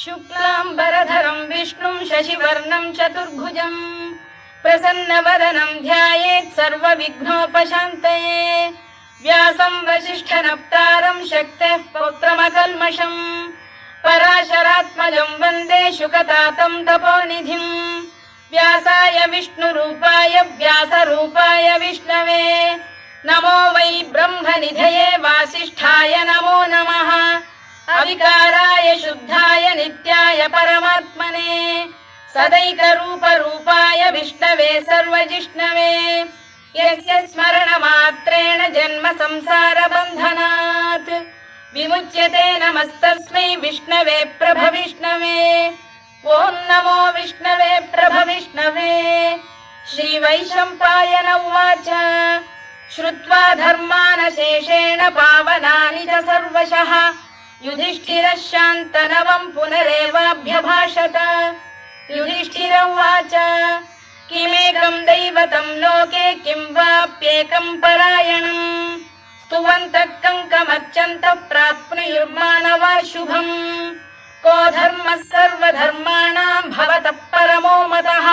शुक्लाम्बरधरं विष्णुं शशिवर्णं चतुर्भुजं प्रसन्नवदनं ध्यायेत् सर्वविघ्नोपशान्तये। व्यासं वसिष्ठनप्तारं शक्तेः पौत्रमकल्मषं पराशरात्मजं वन्दे शुकतातं तपोनिधिं। व्यासाय विष्णुरूपाय व्यासरूपाय विष्णवे नमो वै ब्रह्मनिधये वासिष्ठाय नमो नमः। अविकाराय शुद्धाय नित्याय परमात्मने सदैकरूपरूपाय विष्णवे सर्वजिष्णवे यस्य स्मरणमात्रेण जन्म संसारबन्धनात् विमुच्यते। नमस्तस्मै विष्णवे प्रभविष्णवे। ॐ नमो विष्णवे प्रभविष्णवे। श्रीवैशम्पायन उवाच श्रुत्वा धर्मानशेषेण पावनानि च सर्वशः युधिष्ठिरः शान्तनवं पुनरेवाभ्यभाषत। युधिष्ठिर उवाच किमेकं दैवतं लोके किं वाप्येकं परायणं स्तुवन्तः कङ्कमर्चन्तः प्राप्नुयुर्मानवा शुभम्। को धर्मः सर्वधर्माणां भवतः परमो मतः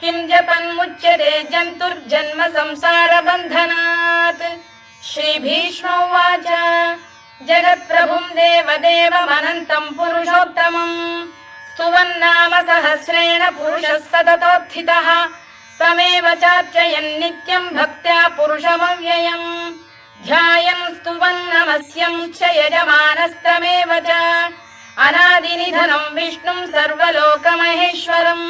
किं जपन्मुच्यते जन्तुर्जन्म संसारबन्धनात्। श्रीभीष्म उवाच जगत्प्रभुं देवदेवमनन्तं पुरुषोत्तमं स्तुवन्नाम सहस्रेण पुरुषः सततोत्थितः तमेव चार्चयन्नित्यं भक्त्या पुरुषमव्ययम् ध्यायन् स्तुवन् नमस्यं च यजमानस्तमेव च अनादिनिधनं विष्णुं सर्वलोकमहेश्वरम्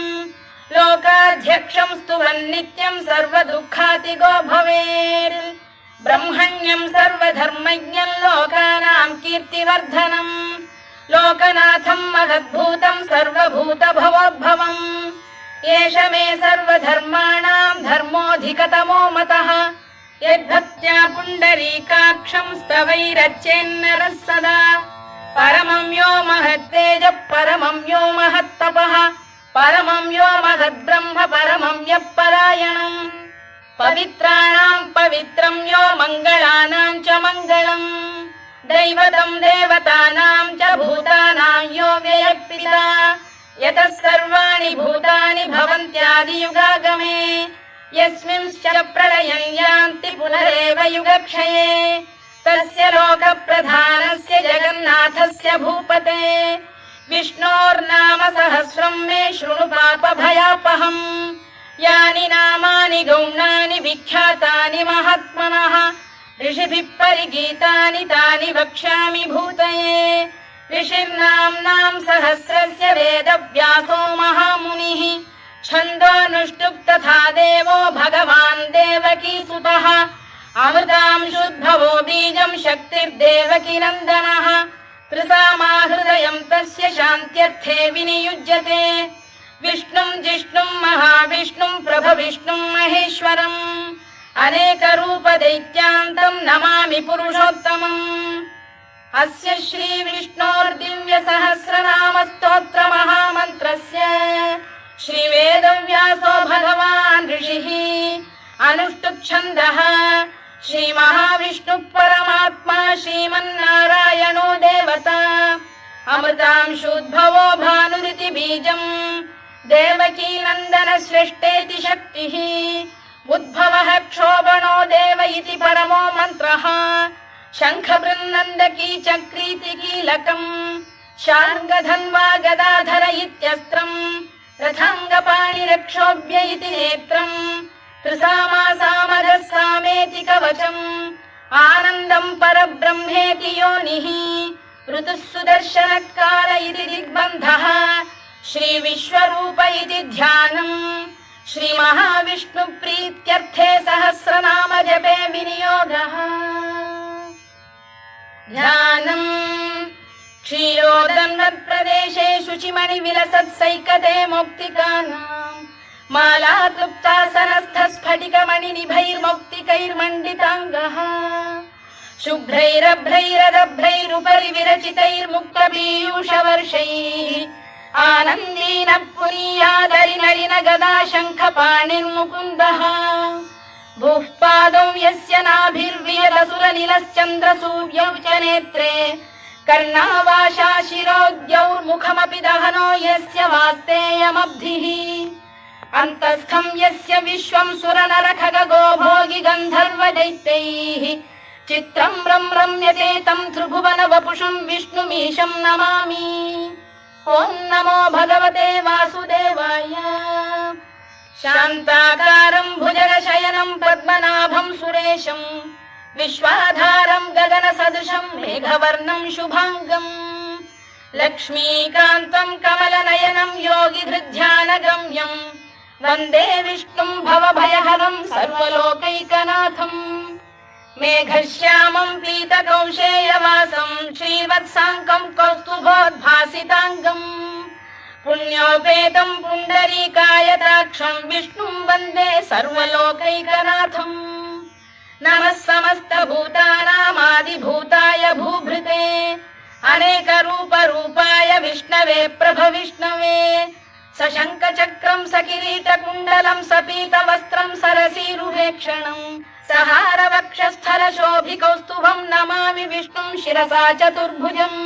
लोकाध्यक्षं स्तुवन्नित्यं सर्वदुःखातिगो भवेत्। ब्रह्मण्यं सर्वधर्मज्ञं लोकानां कीर्तिवर्धनम् लोकनाथं महद्भूतं सर्वभूतभवोद्भवम् एष मे सर्वधर्माणां धर्मोऽधिकतमो मतः यद्भक्त्या पुण्डरीकाक्षं स्तवैरर्चेन्नरः सदा परमं यो महत्तेजः परमं यो महत्तपः परमं यो महद्ब्रह्म परमं यः परायणम् पवित्राणां पवित्रं यो मङ्गलानां च मङ्गलम् दैवतं देवतानां च भूतानां यो व्ययः यतः सर्वाणि भूतानि भवन्त्यादियुगागमे यस्मिंश्च प्रलयं यान्ति पुनरेव युगक्षये तस्य लोकप्रधानस्य जगन्नाथस्य भूपते विष्णोर्नाम सहस्रं मे शृणु पापभयापहम् यानि नामानि गौणानि विख्यातानि महात्मनः ऋषिभिः परिगीतानि तानि वक्ष्यामि भूतये। ऋषिर्नाम्नां सहस्रस्य वेदव्यासो महामुनिः छन्दोऽनुष्टुप् तथा देवो भगवान् देवकीसुतः अमृतांशुद्भवो बीजं शक्तिर्देवकीनन्दनः त्रिसामाहृदयं तस्य शान्त्यर्थे विनियुज्यते विष्णुं जिष्णुं महाविष्णुं प्रभविष्णुं महेश्वरम् अनेकरूपदैत्यान्तं नमामि पुरुषोत्तमम्। अस्य श्रीविष्णोर्दिव्यसहस्रनामस्तोत्रमहामन्त्रस्य श्रीवेदव्यासो भगवान् ऋषिः अनुष्टुप्-छन्दः श्रीमहाविष्णुः परमात्मा श्रीमन्नारायणो देवता अमृतांशुद्भवो भानुरिति बीजम् देवकीनन्दन श्रेष्ठेति शक्तिः उद्भवः क्षोभणो देव इति परमो मन्त्रः शङ्खबृन्नन्दकी चक्रीति कीलकम् शार्ङ्गधन्वा गदाधर इत्यस्त्रम् रथाङ्गपाणिरक्षोभ्य इति नेत्रम् त्रिसामासामरः सामेति कवचम् आनन्दं परब्रह्मेति योनिः ऋतुः सुदर्शनकाल इति दिग्बन्धः श्रीविश्वरूप इति ध्यानम् श्रीमहाविष्णुप्रीत्यर्थे सहस्रनाम जपे विनियोगः। ध्यानम् क्षीरोदन्वत्प्रदेशे शुचिमणिविलसत्सैकते मौक्तिकानाम् मालाक्लुप्तासनस्थस्फटिकमणिनिभैर्मौक्तिकैर्मण्डिताङ्गः शुभ्रैरभ्रैरदभ्रैरुपरि विरचितैर्मुक्तपीयूषवर्षैः आनन्दीन पुरीयादरिनलिन गदा शङ्खपाणिर्मुकुन्दः भूः पादौ यस्य नाभिर्वियदसुरनिलश्चन्द्रसूर्यौ च नेत्रे कर्णावाशा शिरोद्यौर्मुखमपि दहनो यस्य वास्तेयमब्धिः अन्तस्थं यस्य विश्वं सुरनरखगो भोगि गन्धर्वदैत्यैः चित्रं रम्यते तं त्रिभुवन वपुषं विष्णुमीशं नमामि। ॐ नमो भगवते वासुदेवाय। शान्ताकारं भुजगशयनं पद्मनाभं सुरेशं विश्वाधारं गगनसदृशं मेघवर्णं शुभाङ्गम् लक्ष्मीकान्तं कमलनयनं योगिधृध्यानगम्यं वन्दे विष्णुं भवभयहरं सर्वलोकैकनाथम् मेघश्यामं पीतकौशेयवासं श्रीवत्साङ्कं कौस्तुभोद्भासिताङ्गम् पुण्योपेतं पुण्डरीकायताक्षं विष्णुं वन्दे सर्वलोकैकनाथम् नमः समस्तभूतानामादिभूताय भूभृते अनेकरूपरूपाय विष्णवे प्रभविष्णवे सशङ्खचक्रं सकिरीटकुण्डलं सपीतवस्त्रं सरसीरुहेक्षणं सहारवक्षस्थलशोभिकौस्तुभं नमामि विष्णुं शिरसा चतुर्भुजम्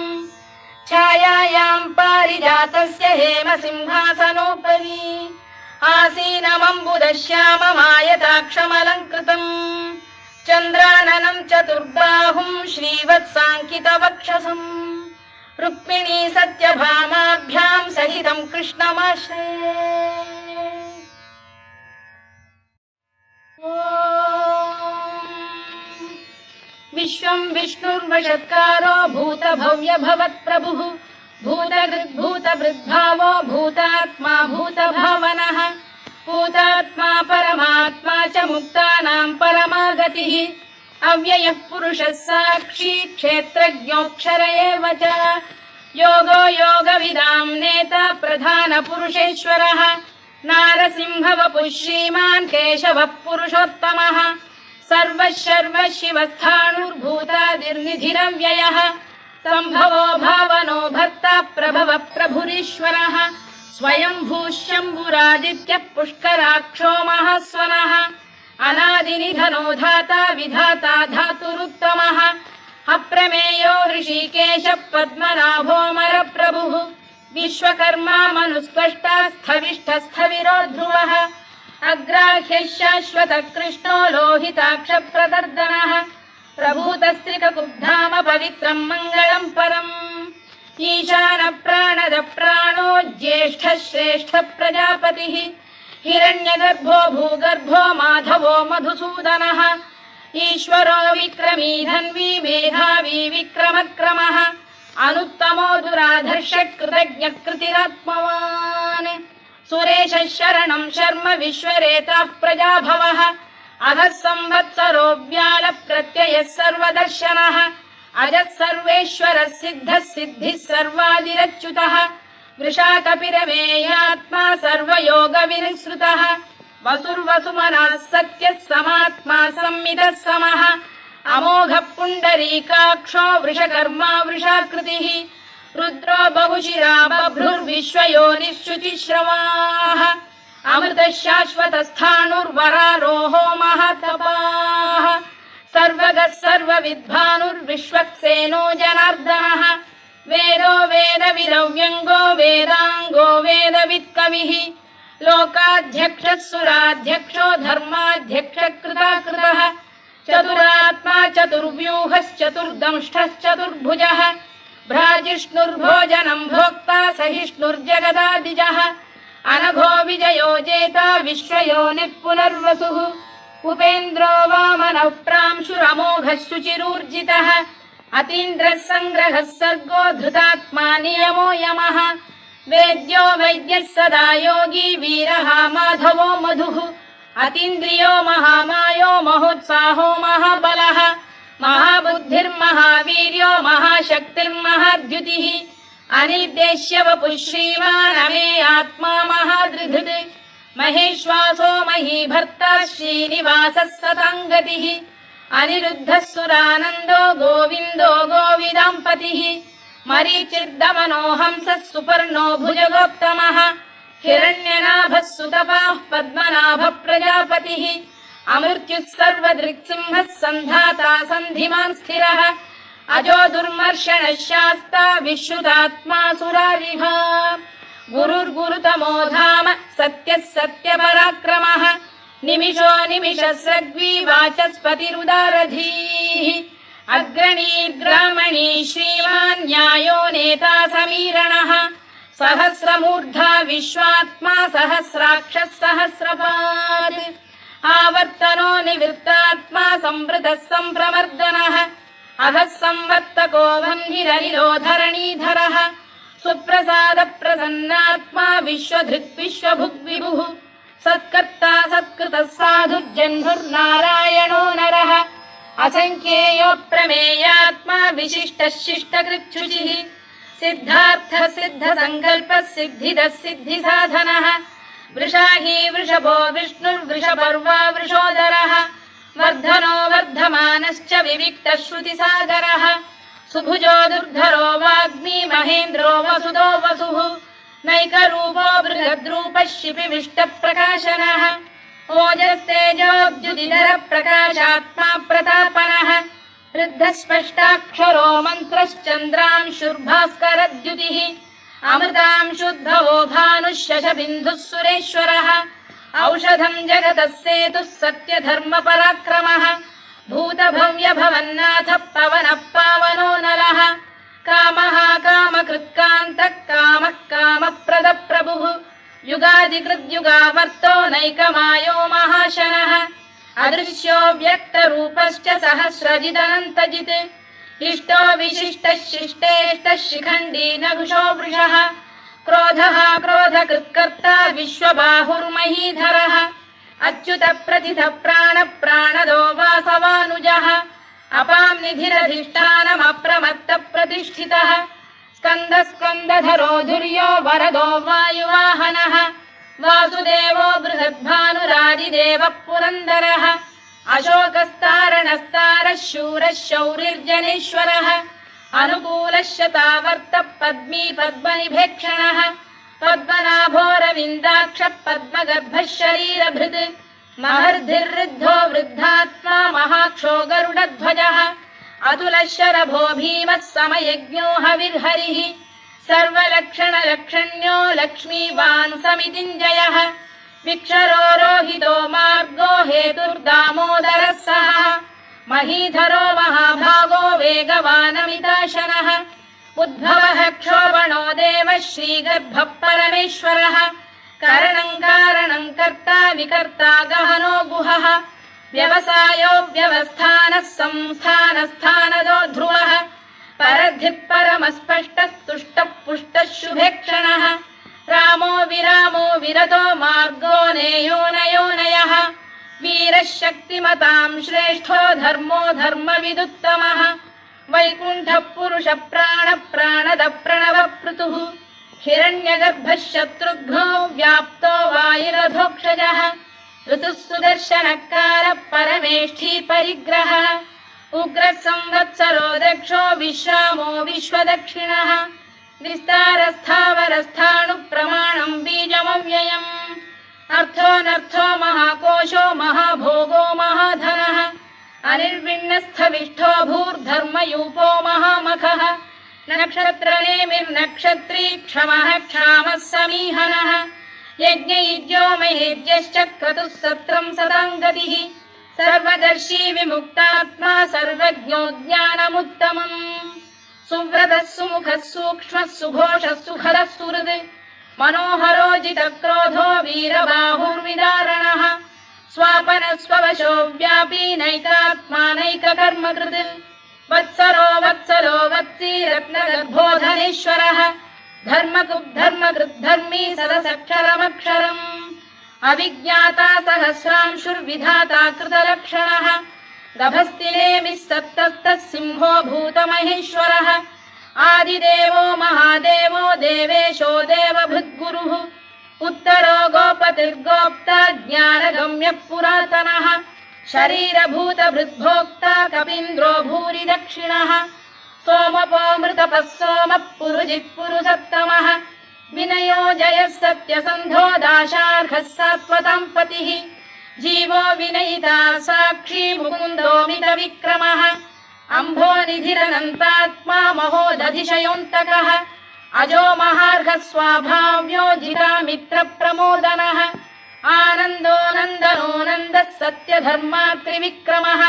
छायायां पारिजातस्य हेमसिंहासनोपरि आसीनमम्बुदश्याममायताक्षमलङ्कृतम् चन्द्राननं चतुर्बाहुं श्रीवत्साङ्कितवक्षसम् रुक्मिणी सत्यभामाभ्यां सहितं कृष्णमाश्रये। विश्वं विष्णुर्वषत्कारो भूतभव्य भवत्प्रभुः भूतभृद्भावो भूतात्मा भूतभावनः भूतात्मा परमात्मा च मुक्तानां परमागतिः अव्ययः पुरुषः साक्षी क्षेत्रज्ञोऽक्षर एव च योगो योगविदां नेता प्रधानपुरुषेश्वरः नारसिंहवपुः श्रीमान् केशवः पुरुषोत्तमः सर्वः शिवस्थाणुर्भूतादिर्निधिरव्ययः सम्भवो भावनो भर्ता प्रभवः प्रभुरीश्वरः स्वयंभूः शम्भुरादित्यः पुष्कराक्षो महास्वनः अनादिनिधनो धाता विधाता धातुरुत्तमः अप्रमेयो ऋषिकेशः पद्मनाभोऽमरप्रभुः विश्वकर्मा मनुस्पष्टा स्थविष्ठस्थविरो ध्रुवः अग्राह्यः शाश्वतः कृष्णो लोहिताक्षप्रदर्दनः प्रभूतस्त्रिककुब्धाम पवित्रं मङ्गलं परम् ईशानप्राणदप्राणो ज्येष्ठः श्रेष्ठः प्रजापतिः हिरण्यगर्भो भूगर्भो माधवो मधुसूदनः ईश्वरो विक्रमी धन्वी मेधावी विक्रमक्रमः अनुत्तमो दुराधर्षः कृतज्ञः कृतिरात्मवान् सुरेशः शरणं शर्म विश्वरेताः प्रजाभवः अधः संवत्सरो व्यालप्रत्ययः सर्वदर्शनः अजः सर्वेश्वरः सिद्धः सिद्धिः सर्वादिरच्युतः वृषाकपिरमेयात्मा सर्वयोगविनिसृतः वसुर्वसुमनः सत्यः समात्मा संमितः समः अमोघः पुण्डरीकाक्षो वृषकर्मा वृषाकृतिः रुद्रो बहुशिरा बभ्रुर्विश्वयोनिश्रुतिश्रवाः अमृतः शाश्वतस्थाणुर्वरारोहो महातपाः सर्वगः सर्वविद्भानुर्विश्वक्सेनो जनार्दनः वेदो वेदविदव्यङ्गो वेदाङ्गो वेदवित्कविः लोकाध्यक्षः सुराध्यक्षो धर्माध्यक्षः कृताकृतः चतुरात्मा चतुर्व्यूहश्चतुर्दंष्टश्चतुर्भुजः भ्राजिष्णुर्भोजनं भोक्ता सहिष्णुर्जगदादिजः अनघो विजयो जेता विश्वयोनिः पुनर्वसुः उपेन्द्रो वामनः प्रांशुरमोघः शुचिरूर्जितः अतीन्द्रः सङ्ग्रहः सर्गो धृतात्मा नियमो यमः वेद्यो वैद्यः सदा योगी वीरः माधवो मधुः अतीन्द्रियो महामायो महोत्साहो महाबलः महाबुद्धिर्महावीर्यो महाशक्तिर्महाद्युतिः अनिर्देश्य वपुः श्रीमान् अमे आत्मा महाधृधृत् महेश्वासो महीभर्ता श्रीनिवासः सताङ्गतिः अनिरुद्धः सुरानन्दो गोविन्दो गोविदाम्पतिः मरीचिर्दमनो हंसः सुपर्णो भुजगोत्तमः हिरण्यनाभः सुतपाः पद्मनाभः प्रजापतिः अमृत्युः सर्वदृक्सिंहः सन्धाता सन्धिमान् स्थिरः अजो दुर्मर्षणः शास्ता विश्रुतात्मा सुरारिः गुरुर्गुरुतमो धाम सत्यः सत्यपराक्रमः निमिषो निमिषस्रग्वी वाचस्पतिरुदारधीः अग्रणीर्ग्रामणी श्रीमान् न्यायो नेता समीरणः सहस्रमूर्धा विश्वात्मा सहस्राक्षः सहस्रपात् आवर्तनो निवृत्तात्मा संवृतः सम्प्रमर्दनः अधः संवर्तको वह्निरनिलो धरणीधरः सुप्रसाद प्रसन्नात्मा विश्वधृक् विश्वभुग्विभुः सत्कर्ता सत्कृतः साधुर्जह्नुर्नारायणो नरः असंख्येयो प्रमेयात्मा विशिष्टः शिष्टकृच्छुचिः सिद्धार्थः सिद्धसङ्कल्पः सिद्धिदः सिद्धिसाधनः वृषाही वृषभो विष्णुर्वृषपर्वा वृषोदरः वर्धनो वर्धमानश्च विविक्तः श्रुतिसागरः सुभुजो दुर्धरो वाग्मी महेन्द्रो वसुदो वसुः नैकरूपो बृहद्रूपः शिपिविष्टप्रकाशनः ओजस्तेजोद्युतिधर प्रकाशात्मा प्रतापनः वृद्धस्पष्टाक्षरो मन्त्रश्चन्द्रांशुर्भास्करद्युतिः अमृतांशुद्भवो भानुः शशबिन्दुः सुरेश्वरः औषधम् जगतः सेतुः सत्यधर्मपराक्रमः भूतभव्यभवन्नाथः पवनः पावनो नरः कामः कामकृत्कान्तः कामः कामप्रदप्रभुः युगादिकृद्युगावर्तो नैकमायो महाशनः अदृश्यो व्यक्तरूपश्च सहस्रजिदनन्तजित् इष्टो विशिष्टः शिष्टेष्टः शिखण्डी नघुषो वृषः क्रोधः क्रोधकृत्कर्ता विश्वबाहुर्महीधरः अच्युत प्रतिथ प्राण प्राणदो वासवानुजः अपां निधिरधिष्ठानमप्रमत्त प्रतिष्ठितः स्कन्द स्कन्दधरो धुर्यो वरदो वायुवाहनः वासुदेवो बृहद्भानुरादिदेवः पुरन्दरः अशोकस्तारणस्तारः शूरः शौरिर्जनेश्वरः अनुकूलः शतावर्तः पद्मी पद्मनिभेक्षणः पद्मनाभोरविन्दाक्षः पद्मगर्भः शरीरभृत् महर्धिर्वृद्धो वृद्धात्मा महाक्षो गरुडध्वजः अतुलः शरभो भीमः समयज्ञो हविर्हरिः सर्वलक्षणलक्षण्यो लक्ष्मीवान् समितिञ्जयः विक्षरो रोहितो मार्गो हेतुर्दामोदरः सः महीधरो महाभागो वेगवानमिताशनः उद्भवः क्षोभणो देवः श्रीगर्भः परमेश्वरः करणम् कारणम् कर्ता विकर्ता गहनो गुहः व्यवसायो व्यवस्थानः संस्थानस्थानदो ध्रुवः परद्धिः परमस्पष्टः तुष्टः पुष्टः शुभेक्षणः रामो विरामो विरतो मार्गो नेयोनयोनयः वीरः शक्तिमताम् श्रेष्ठो धर्मो धर्मविदुत्तमः वैकुण्ठः पुरुष प्राण प्राणद प्रणव पृतुः हिरण्यगर्भः शत्रुघ्नो व्याप्तो वायुरधोक्षजः ऋतुः सुदर्शनकारः परमेष्ठी परिग्रहः उग्रः संवत्सरो दक्षो विश्रामो विश्वदक्षिणः विस्तारस्थावरस्थाणुः प्रमाणम् बीजमव्ययम् अर्थोऽनर्थो महाकोशो महाभोगो महाधनः अनिर्विण्णस्थविष्ठो भूर्धर्मयूपो महामखः नक्षत्रनेमिर्नक्षत्री क्षमः क्षामः समीहनः यज्ञयुज्यो महेज्यश्च क्रतुः सत्रम् सदाम् गतिः सर्वदर्शी विमुक्तात्मा सर्वज्ञो ज्ञानमुत्तमम् सुव्रतः सुमुखः सूक्ष्मः सुघोषः सुखदः सुहृद् मनोहरोजितक्रोधो वीरबाहुर्विदारणः स्वापनः स्ववशो व्यापी नैकात्मा नैककर्मकृत् वत्सरो वत्सलो वत्सी रत्नगर्भोधनेश्वरः धर्मकृद्धर्मी सदसक्षरमक्षरम् अविज्ञाता सहस्रांशुर्विधाता कृतलक्षणः गभस्तिनेमिः सत्तस्तः सिंहो भूतमहेश्वरः आदिदेवो महादेवो देवेशो देवभृद्गुरुः उत्तरो गोपतिर्गोप्ता ज्ञानगम्यः पुरातनः शरीरभूतभृद्भोक्ता कपीन्द्रो भूरि दक्षिणः सोमपोऽमृतपः सोमः पुरुजित् पुरुषत्तमः विनयो जयः सत्यसन्धो दाशार्हः सात्वताम् पतिः जीवो विनयिता साक्षी मुकुन्दो मितविक्रमः अम्भोनिधिरनन्तात्मा महोदधिशयोऽन्तकः अजो महार्घः स्वाभाव्यो जितामित्रप्रमोदनः आनन्दो नन्दनो नन्दः सत्यधर्मात्रिविक्रमः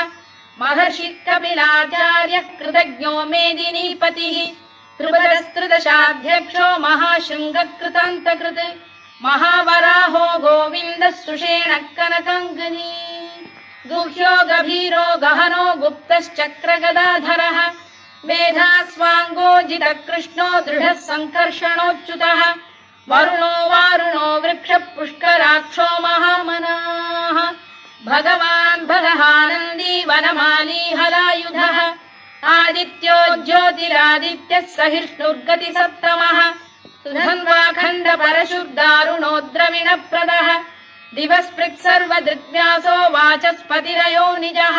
महर्षि कपिलाचार्यः कृतज्ञो मेदिनीपतिः त्रिपदस्त्रिदशाध्यक्षो महाशृङ्गकृतान्तकृत् महावराहो गोविन्दः सुषेणः कनकाङ्गनी गुह्यो गभीरो गहनो गुप्तश्चक्रगदाधरः मेधास्वाङ्गो जितकृष्णो दृढः सङ्कर्षणोच्युतः वरुणो वारुणो वृक्षः पुष्कराक्षो महामनाः भगवान् भगहानन्दी वनमाली हलायुधः आदित्यो ज्योतिरादित्यः सहिष्णुर्गतिसप्तमः सुधन्वाखण्ड परशुर्दारुणो द्रविणप्रदः दिवस्पृक् सर्वदृग्व्यासो वाचस्पतिरयो निजः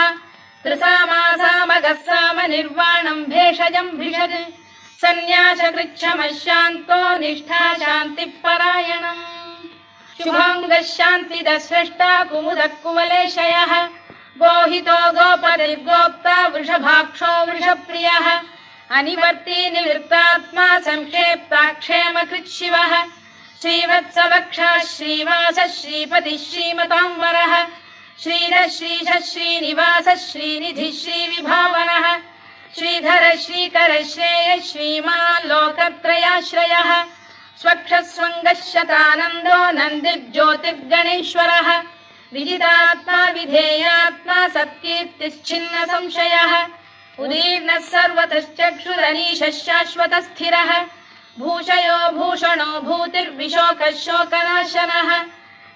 त्रिसामासामगः साम निर्वाणम् भेषजम् भिषज सन्न्यासकृच्छमः शान्तो निष्ठा शान्तिः परायणम् शुभाङ्गः शान्तिदः स्रष्टा कुमुदः कुवलेशयः गोहितो गोपतिर्गोप्ता वृषभाक्षो वृषप्रियः अनिवर्ती निवृत्तात्मा संक्षेप्ताक्षेमकृच्छिवः श्रीवत्सवक्षः श्रीवासः श्रीपतिः श्रीमताम्बरः श्रीधः श्रीशः श्रीनिवासः श्रीनिधिः श्रीविभावनः श्रीधर श्रीकर श्रेयः श्रीमान् लोकत्रयाश्रयः स्वक्षः स्वङ्गः शतानन्दो नन्दिर्ज्योतिर्गणेश्वरः विजितात्मा विधेयात्मा सत्कीर्तिश्चिन्न संशयः उदीर्णः सर्वतश्चक्षुरनीशः शाश्वतस्थिरः भूषयो भूषणो भूतिर्विशोकः शोकनाशनः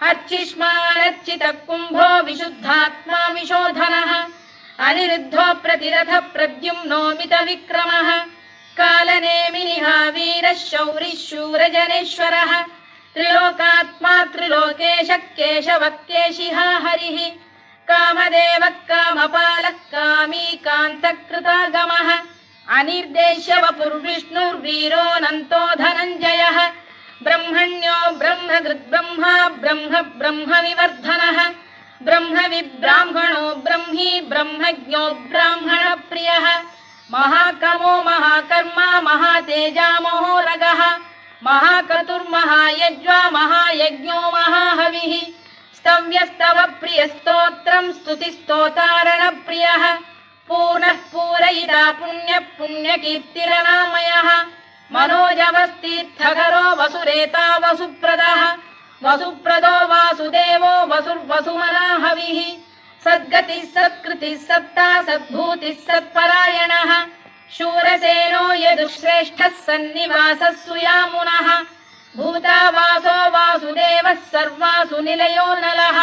अर्चिष्मानर्चितः कुम्भो विशुद्धात्मा विशोधनः अनिरुद्धो प्रतिरथः प्रद्युम्नो मितविक्रमः कालनेमिनिः वीरः शौरिः शूरजनेश्वरः त्रिलोकात्मा त्रिलोकेशः केशवः केशिहा हरिः कामदेवः कामपालः कामी कान्तकृतागमः अनिर्देश्य वपुर्विष्णुर्वीरोऽनन्तो धनञ्जयः ब्रह्मण्यो ब्रह्मकृद्ब्रह्मा ब्रह्म ब्रह्मविवर्धनः ब्रह्मविब्राह्मणो ब्रह्मी ब्रह्मज्ञो ब्राह्मणप्रियः महाकमो महाकर्मा महातेजा महोरगः महाक्रतुर्महायज्वा महायज्ञो महाहविः स्तव्यस्तव प्रियस्तोत्रम् स्तुतिस्तोतारणप्रियः पूर्णः पूरयिता पुण्यः पुण्यकीर्तिरनामयः मनोजवस्तीर्थकरो वसुरेता वसुप्रदः वसुप्रदो वासुदेवो वसुर्वसुमनाहविः सद्गतिः सत्कृतिः सत्ता सद्भूतिः सत्परायणः शूरसेनो यदुश्रेष्ठः सन्निवासः सुयामुनः भूतावासो वासुदेवः सर्वासु निलयो नलः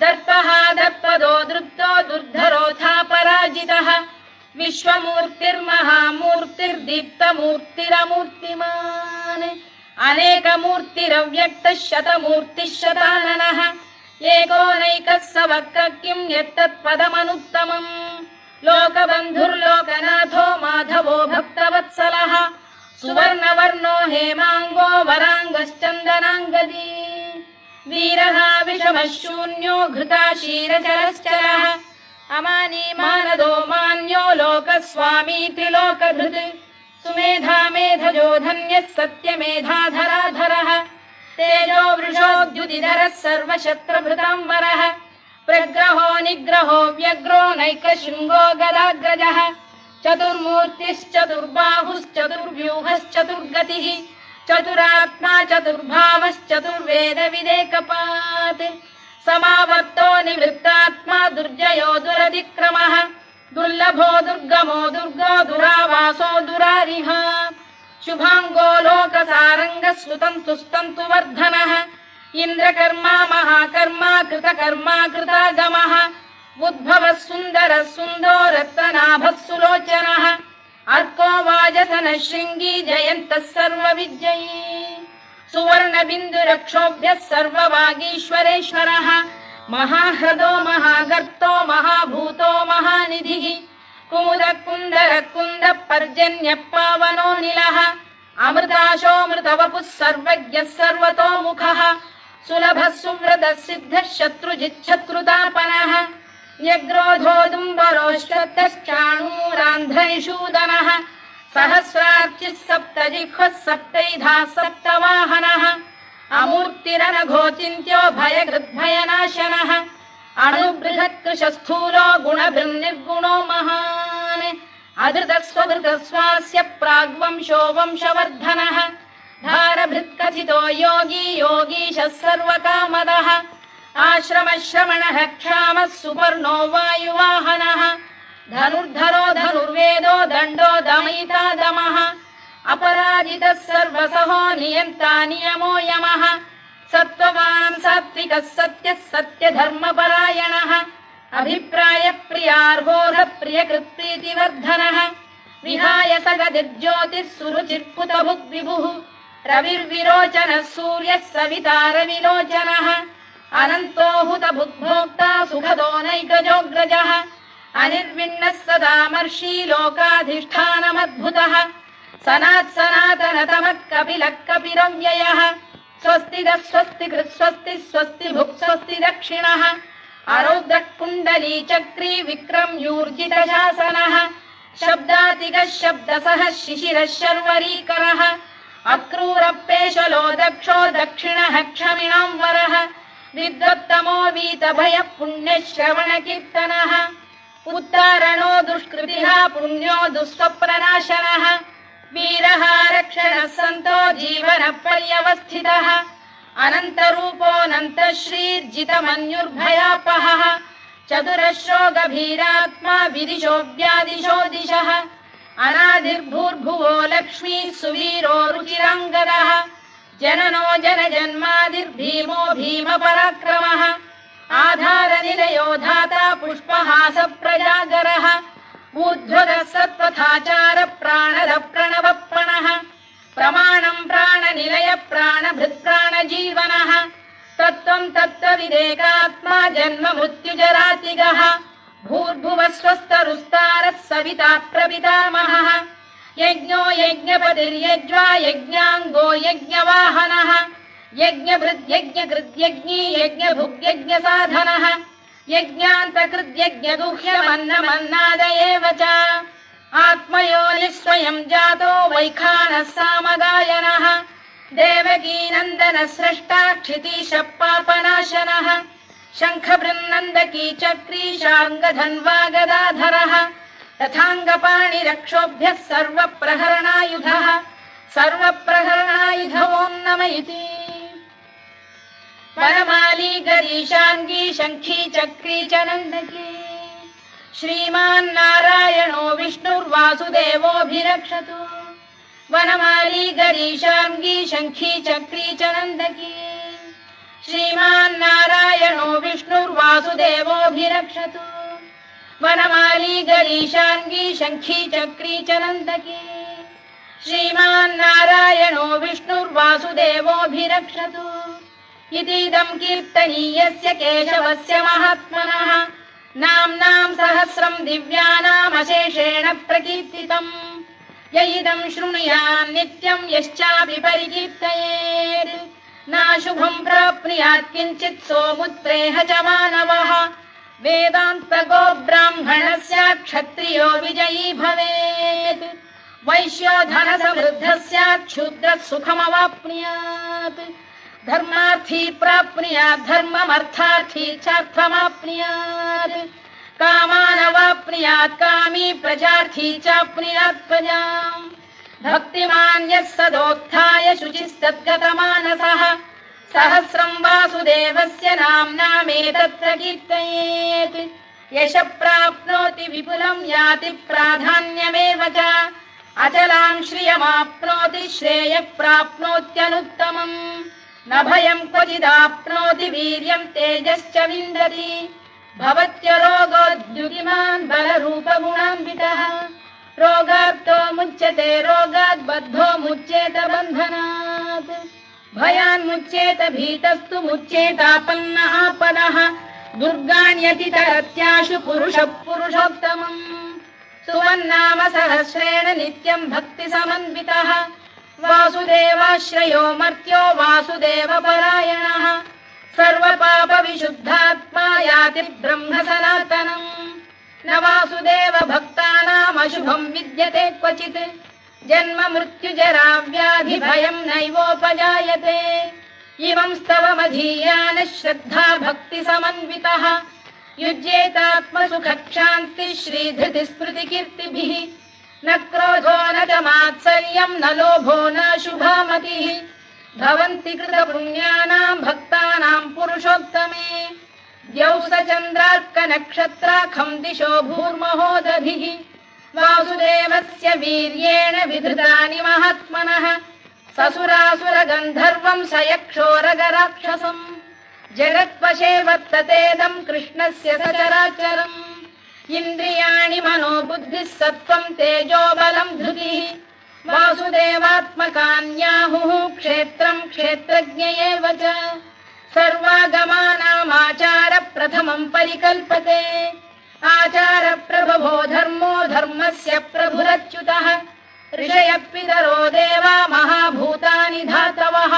दर्पः दर्पदो दृप्तो दुर्धरोऽथा पराजितः विश्वमूर्तिर्महामूर्तिर्दीप्तमूर्तिरमूर्तिमान् अनेकमूर्तिरव्यक्तः शतमूर्तिः शताननः एकोनैकः स वक्र किं यत्तत्पदमनुत्तमम् लोकबन्धुर्लोकनाथो माधवो भक्तवत्सलः सुवर्णवर्णो हेमाङ्गो वराङ्गश्चन्दनाङ्गदी वीरः विषमः शून्यो घृता क्षीरचरश्चरः अमानी मानदो मान्यो लोकस्वामी त्रिलोकधृत् सुमेधा मेधजो धन्यः सत्यमेधाधराधरः तेजो वृषोद्युतिधरः सर्वशत्रभृताम्बरः प्रग्रहो निग्रहो व्यग्रो नैकशृङ्गो गदाग्रजः चतुर्मूर्तिश्चतुर्बाहुश्चतुर्व्यूहश्चतुर्गतिः चतुरात्मा चतुर्भावश्चतुर्वेदविदेकपात् समावर्तो निवृत्तात्मा दुर्जयो दुरतिक्रमः दुर्लभो दुर्गमो दुर्गो दुरावासो दुरारिः शुभाङ्गो लोकसारङ्गः सुतन्तुस्तन्तु वर्धनः इन्द्रकर्मा महाकर्मा कृतकर्मा कृतागमः उद्भवः सुन्दरः सुन्दो रत्ननाभः सुलोचनः अर्को वाजसनः शृङ्गी जयन्तः सर्वविजयी सुवर्णबिन्दुरक्षोभ्यः सर्ववागीश्वरेश्वरः महाह्रदो महागर्तो महाभूतो महानिधिः कुमुदः कुन्दरः कुन्दः पर्जन्यः पावनो निलः अमृताशोऽमृतवपुः सर्वज्ञः सर्वतोमुखः सुलभः सुव्रतः सिद्धः शत्रुजिच्छत्रुतापनः न्यग्रोधोदुम्बरोश्वत्तश्चाणूरान् सप्तान्ध्रैषूदनः सहस्रार्चिः सप्तजिह्वः सप्तैधाः सप्तवाहनः अमूर्तिरनघोचिन्त्यो भयकृद्भयनाशनः अणुबृहत्कृशस्थूलो गुणभिर्निर्गुणो महान् अधृतस्वधृतस्वास्य प्राग्वंशो वंशवर्धनः भारभृत्कथितो योगी योगीशः सर्वकामदः आश्रमश्रमणः क्षामः सुपर्णो वायुवाहनः धनुर्धरो धनुर्वेदो दण्डो दमयिता दमः अपराजितः सर्वसहो नियन्ता नियमो यमः सत्त्ववान् सात्विकः सत्यः सत्यधर्मपरायणः अभिप्रायप्रियार्होरः प्रियकृत्प्रीतिवर्धनः विहाय सगदिर्ज्योतिः सुरुचिर्पुतभुग्विभुः रविर्विरोचनः सूर्यः सवितारविलोचनः अनन्तो हुतभुग्भोक्ता सुखदो नैकजोऽग्रजः अनिर्विण्णः सदामर्षी लोकाधिष्ठानमद्भुतः सनातनतमः कपिलः कपिरव्ययः स्वस्तिदः स्वस्तिकृत् स्वस्तिः स्वस्ति भुक् स्वस्ति दक्षिणः आरौद्रः कुण्डली चक्री विक्रम्यूर्जितशासनः शब्दातिगः शब्दसः शिशिरः शर्वरीकरः अक्रूरपेशलो दक्षो दक्षिणः क्षमिणां वरः विद्वत्तमो वीतभयः पुण्यश्रवणकीर्तनः उत्तारणो दुष्कृतिः पुण्यो दुःस्वप्ननाशनः वीरः रक्षणः सन्तो जीवनपर्यवस्थितः अनन्तरूपोऽनन्तश्रीर्जितमन्युर्भयापहः चतुरश्रो गभीरात्मा विदिशो व्यादिशो दिशः अनादिर्भूर्भुवो लक्ष्मी सुवीरो रुचिराङ्गदः जननो जनजन्मादिर्भीमो भीमपराक्रमः आधारनिलयो धाता पुष्पहास प्रजागरः ऊर्ध्वगः सत्पथाचार प्राणद प्रणवप्रणः प्रमाणं प्राणनिलय प्राणभृत्प्राणजीवनः तत्त्वं तत्त्वविदेकात्मा जन्म मृत्युजरातिगः भूर्भुवः स्वस्तरुस्तारः सविता प्रपितामहः यज्ञो यज्ञपतिर्यज्वा यज्ञाङ्गो यज्ञवाहनः यज्ञभृद्यज्ञकृद्यज्ञी यज्ञभुग्यज्ञसाधनः यज्ञान्तकृद्यज्ञगुह्यमन्नमन्नाद एव च आत्मयोनिः स्वयं जातो वैखानः सामगायनः देवकीनन्दनः स्रष्टा क्षितीशः पापनाशनः शङ्खबृन्नन्दकी चक्री शार्ङ्गधन्वा गदाधरः तथाङ्गपाणिरक्षोभ्यः सर्वप्रहरणायुधः सर्वप्रहरणायुधवो नम इति वनमाली गरीशाङ्गी शङ्खी चक्री च नन्दकी श्रीमान्नारायणो विष्णुर्वासुदेवोऽभिरक्षतु वनमाली गरीशाङ्गी शङ्खी चक्री च नन्दकी श्रीमान्नारायणो विष्णुर्वासुदेवोऽभिरक्षतु वनमाली गरीशाङ्गी शङ्खी चक्री च नन्दकी श्रीमान्नारायणो विष्णुर्वासुदेवोऽभिरक्षतु इतीदं कीर्तनीयस्य केशवस्य महात्मनः नाम्नां सहस्रं दिव्यानामशेषेण प्रकीर्तितम् य इदं शृणुयात् नित्यं यश्चापि परिकीर्तयेत् नाशुभं प्राप्नुयात् किञ्चित् सोमुत्रेह च मानवः वेदान्तको ब्राह्मणस्य क्षत्रियो विजयी भवेत् वैश्यो धनसमृद्धः स्यात् क्षुद्रः सुखमवाप्नुयात् धर्मार्थी प्राप्नुयात् धर्ममर्थार्थी चार्थमाप्नुयात् कामानवाप्नुयात् कामी प्रजार्थी चाप्नुयात् प्रजाम् भक्तिमान् यः सदोत्थाय शुचिस्तद्गतमानसः सहस्रं वासुदेवस्य नाम्नामेतत्र कीर्तयेत् यशः प्राप्नोति विपुलं याति प्राधान्यमेव च अचलां श्रियमाप्नोति श्रेयः प्राप्नोत्यनुत्तमम् न भयं क्वचिदाप्नोति वीर्यं तेजश्च विन्दति भवत्यरोगोद्युतिमान् बलरूपगुणान्वितः रोगार्तो मुच्यते रोगात् बद्धो मुच्येत बन्धनात् भयान्मुच्येत भीतस्तु मुच्येतापन्न आपदः दुर्गाण्यतितरत्याशु पुरुषः पुरुषोत्तमम् सुवन्नाम सहस्रेण नित्यं भक्तिसमन्वितः वासुदेवाश्रयो मर्त्यो वासुदेवपरायणः सर्वपापविशुद्धात्मा याति ब्रह्म सनातनम् न वासुदेव भक्तानाम् शुभं विद्यते क्वचित् जन्म मृत्युजरा व्याधि भयं नैवोपजायते इमं स्तवमधीयानः श्रद्धा भक्ति समन्वितः युज्येतात्मसुखक्षान्तिः श्रीधृतिस्मृतिकीर्तिभिः न क्रोधो न च मात्सर्यं न लोभो न शुभामतिः भवन्ति कृतपुण्यानां भक्तानां पुरुषोत्तमे द्यौसचन्द्रार्कनक्षत्राखं दिशो भूर्महोदधिः वासुदेवस्य वीर्येण विधृतानि महात्मनः ससुरासुरगन्धर्वं स यक्षोरगराक्षसम् जगत्वशे वर्ततेदं कृष्णस्य सचराचरम् इन्द्रियाणि मनो बुद्धिः सत्त्वं तेजो बलं धृतिः वासुदेवात्मकान्याहुः क्षेत्रं क्षेत्रज्ञ एव च सर्वागमानामाचार प्रथमं परिकल्पते आचार प्रभवो धर्मो धर्मस्य प्रभुरच्युतः ऋषयः पितरो देवा महाभूतानि धातवः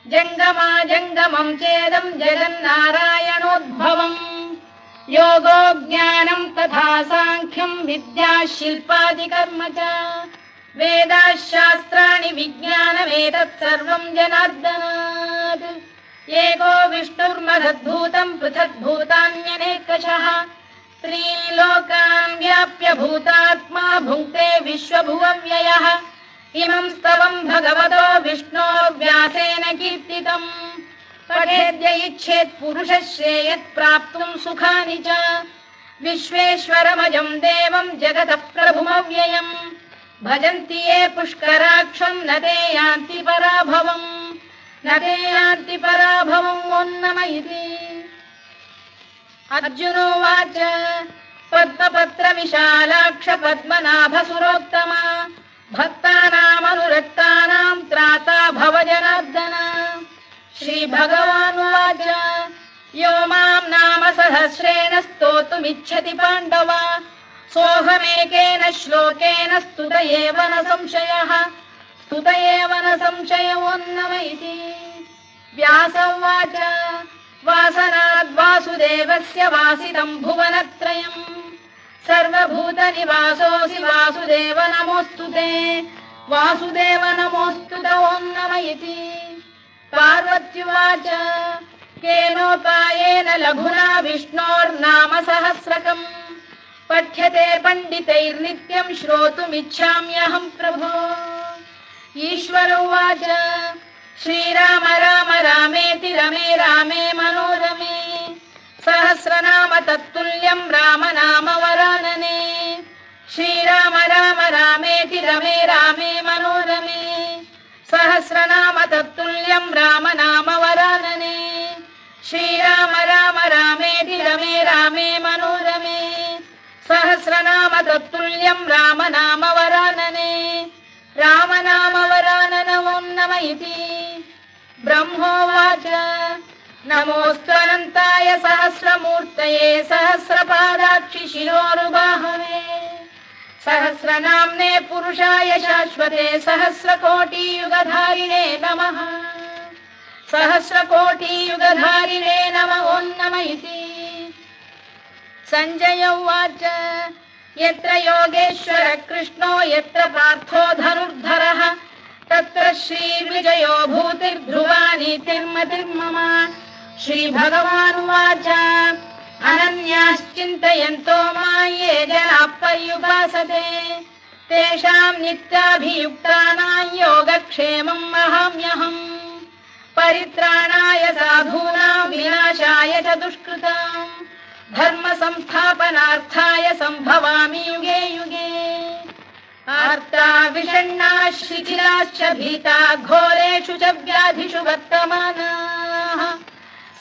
जङ्गमा जङ्गमं चेदं जगन्नारायणोद्भवम् योगो ज्ञानं तथा साङ्ख्यं विद्या शिल्पादिकर्म च वेदाः शास्त्राणि विज्ञानमेतत् सर्वं जनार्दनात् एको विष्णुर्महद्भूतं पृथग्भूतान्यनेकशः त्रीन् लोकान् व्याप्य भूतात्मा भुङ्क्ते विश्वभुवव्ययः इमं स्तवं भगवतो विष्णोर्व्यासेन कीर्तितम् पठेद्य इच्छेत् पुरुषः श्रेयत् प्राप्तुं सुखानि च विश्वेश्वरमजं देवं जगतः प्रभुमव्ययम् भजन्ति ये पुष्कराक्षं न ते यान्ति पराभवम् न ते यान्ति पराभवम् ओन्नम इति अर्जुनोवाच पद्मपत्र विशालाक्ष पद्मनाभ सुरोत्तमा भक्तानामनुरक्तानां त्राता भव जनार्दन श्रीभगवानुवाच यो मां नाम सहस्रेण स्तोतुमिच्छति पाण्डव सोऽहमेकेन श्लोकेन स्तुत एव न संशयोन्नम इति व्यास उवाच वासनाद् वासुदेवस्य वासितं भुवनत्रयम् सर्वभूतनिवासोऽसि वासुदेव नमोऽस्तु ते वासुदेव नमोऽस्तु ते ओन्नम इति पार्वत्युवाच केनोपायेन लघुना विष्णोर्नाम सहस्रकम् पठ्यते पण्डितैर्नित्यं श्रोतुमिच्छाम्यहं प्रभो ईश्वर उवाच श्रीराम राम रामेति रमे रामे मनोरमे सहस्रनाम तत्तुल्यं राम नाम वरानने श्रीराम राम रामेति रमे रामे मनोरमे सहस्रनाम तत्तुल्यं राम नाम वरानने श्रीराम राम रामेति रमे रामे मनोरमे सहस्रनाम तत्तुल्यं राम नाम वरानने राम नाम वरानन ओन्नम इति ब्रह्मोवाच नमोऽस्त्वनन्ताय सहस्रमूर्तये सहस्रपादाक्षि शिरोरुबाहवे सहस्रनाम्ने पुरुषाय शाश्वते सहस्रकोटियुगधारिणे नमः सहस्रकोटियुगधारिणे नमः ओन्नम इति सञ्जय उवाच यत्र योगेश्वर कृष्णो यत्र पार्थो धनुर्धरः तत्र श्रीर्विजयो भूतिर्ध्रुवा नीतिर्मतिर्मम श्रीभगवानुवाच अनन्याश्चिन्तयन्तो मां ये जनाः पर्युपासते तेषां नित्याभियुक्तानां योगक्षेमं वहाम्यहम् परित्राणाय साधूनां विनाशाय च दुष्कृतां धर्म संस्थापनार्थाय सम्भवामि युगे युगे आर्ता विषण्णाः शिथिलाश्च भीता घोरेषु च व्याधिषु वर्तमानाः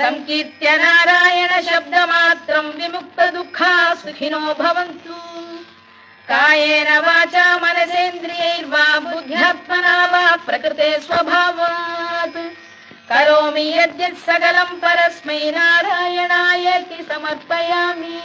संकीर्त्य नारायण शब्दमात्रं विमुक्तदुःखाः सुखिनो भवन्तु कायेन वाचा मनसेन्द्रियैर्वा बुद्ध्यात्मना वा प्रकृते स्वभावात् करोमि यद्यत् सकलं परस्मै नारायणायेति समर्पयामि।